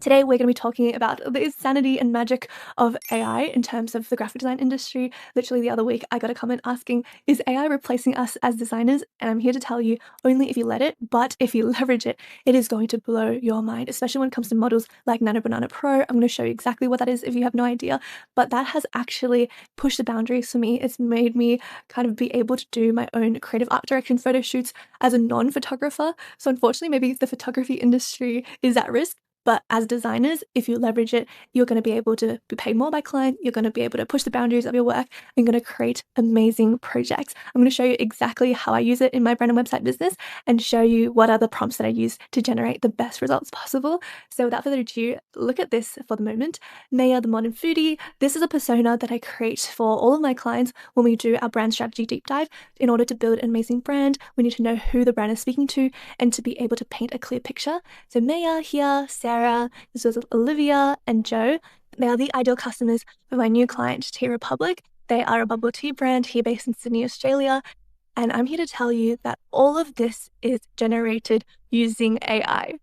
Today, we're going to be talking about the insanity and magic of AI in terms of the graphic design industry. Literally the other week, I got a comment asking, is AI replacing us as designers? And I'm here to tell you, only if you let it, but if you leverage it, it is going to blow your mind, especially when it comes to models like Nano Banana Pro. I'm going to show you exactly what that is if you have no idea, but that has actually pushed the boundaries for me. It's made me kind of be able to do my own creative art direction photo shoots as a non-photographer. So unfortunately, maybe the photography industry is at risk. But as designers, if you leverage it, you're going to be able to be paid more by client. You're going to be able to push the boundaries of your work and going to create amazing projects. I'm going to show you exactly how I use it in my brand and website business and show you what are the prompts that I use to generate the best results possible. So without further ado, look at this for the moment. Maya, the modern foodie. This is a persona that I create for all of my clients when we do our brand strategy deep dive. In order to build an amazing brand, we need to know who the brand is speaking to and to be able to paint a clear picture. So Maya here, Sarah, this was Olivia and Joe. They are the ideal customers for my new client, Tea Republic. They are a bubble tea brand here based in Sydney, Australia. And I'm here to tell you that all of this is generated using AI.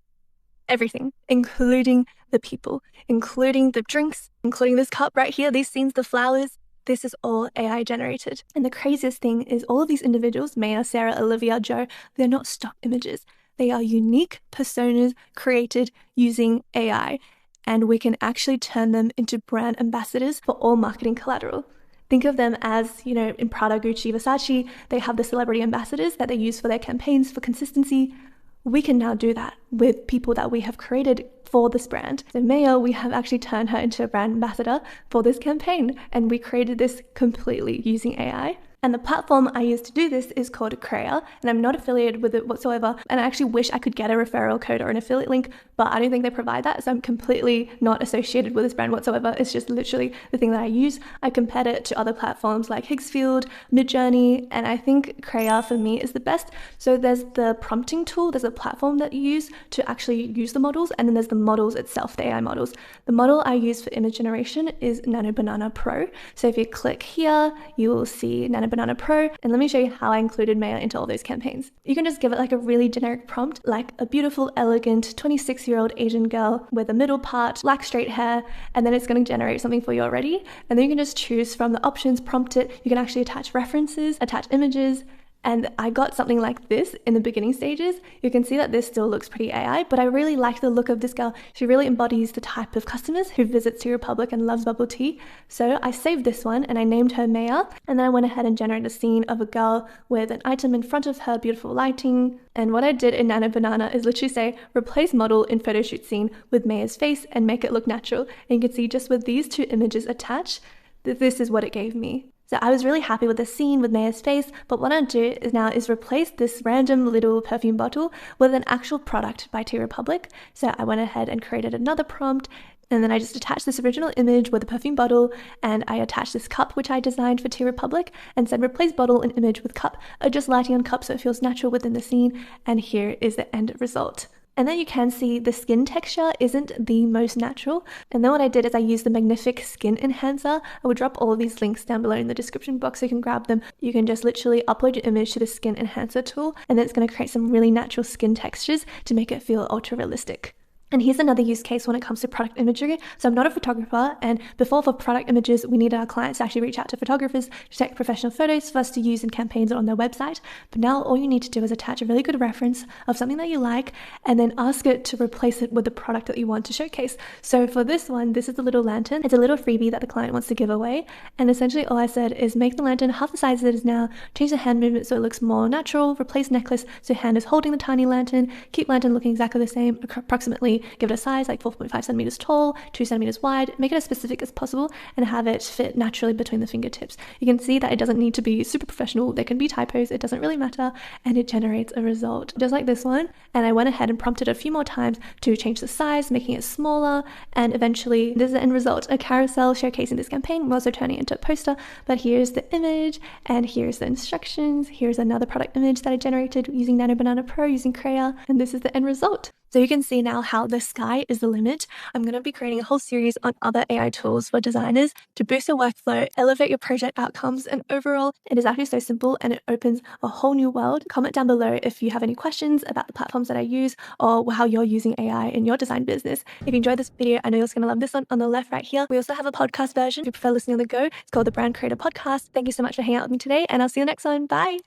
Everything, including the people, including the drinks, including this cup right here, these scenes, the flowers. This is all AI generated. And the craziest thing is all of these individuals, Maya, Sarah, Olivia, Joe, they're not stock images. They are unique personas created using AI, and we can actually turn them into brand ambassadors for all marketing collateral. Think of them as, in Prada, Gucci, Versace, they have the celebrity ambassadors that they use for their campaigns for consistency. We can now do that with people that we have created for this brand. So Maya, we have actually turned her into a brand ambassador for this campaign, and we created this completely using AI. And the platform I use to do this is called KREA, and I'm not affiliated with it whatsoever. And I actually wish I could get a referral code or an affiliate link, but I don't think they provide that. So I'm completely not associated with this brand whatsoever. It's just literally the thing that I use. I compared it to other platforms like Higgsfield, Midjourney, and I think KREA for me is the best. So there's the prompting tool, there's a platform that you use to actually use the models, and then there's the models itself, the AI models. The model I use for image generation is Nano Banana Pro. So if you click here, you will see Nano Banana Pro, and let me show you how I included Maya into all those campaigns. You can just give it like a really generic prompt, like a beautiful, elegant 26-year-old Asian girl with a middle part, black straight hair, and then it's going to generate something for you already. And then you can just choose from the options, prompt it. You can actually attach references, attach images, and I got something like this in the beginning stages. You can see that this still looks pretty AI, but I really like the look of this girl. She really embodies the type of customers who visits Tea Republic and loves bubble tea. So I saved this one and I named her Maya. And then I went ahead and generated a scene of a girl with an item in front of her, beautiful lighting. And what I did in Nano Banana is literally say, replace model in photo shoot scene with Maya's face and make it look natural. And you can see just with these two images attached, that this is what it gave me. So I was really happy with the scene with Maya's face, but what I'll do is replace this random little perfume bottle with an actual product by Tea Republic. So I went ahead and created another prompt, and then I just attached this original image with a perfume bottle, and I attached this cup which I designed for Tea Republic and said replace bottle and image with cup, just lighting on cup so it feels natural within the scene, and here is the end result. And then you can see the skin texture isn't the most natural. And then what I did is I used the Magnific Skin Enhancer. I would drop all of these links down below in the description box so you can grab them. You can just literally upload your image to the Skin Enhancer tool, and then it's going to create some really natural skin textures to make it feel ultra realistic. And here's another use case when it comes to product imagery. So I'm not a photographer, and before for product images, we needed our clients to actually reach out to photographers to take professional photos for us to use in campaigns or on their website. But now all you need to do is attach a really good reference of something that you like and then ask it to replace it with the product that you want to showcase. So for this one, this is a little lantern. It's a little freebie that the client wants to give away. And essentially all I said is make the lantern half the size it is now, change the hand movement so it looks more natural, replace necklace so hand is holding the tiny lantern, keep lantern looking exactly the same, approximately give it a size like 4.5 centimeters tall, 2 centimeters wide, make it as specific as possible and have it fit naturally between the fingertips. You can see that it doesn't need to be super professional. There can be typos, it doesn't really matter, and it generates a result just like this one. And I went ahead and prompted a few more times to change the size, making it smaller, and eventually this is the end result, a carousel showcasing this campaign. We're also turning it into a poster, but here's the image and here's the instructions. Here's another product image that I generated using Nano Banana Pro using KREA, and this is the end result. So you can see now how the sky is the limit. I'm going to be creating a whole series on other AI tools for designers to boost your workflow, elevate your project outcomes, and overall, it is actually so simple and it opens a whole new world. Comment down below if you have any questions about the platforms that I use or how you're using AI in your design business. If you enjoyed this video, I know you're going to love this one on the left right here. We also have a podcast version if you prefer listening on the go. It's called the Brand Creator Podcast. Thank you so much for hanging out with me today, and I'll see you next one. Bye.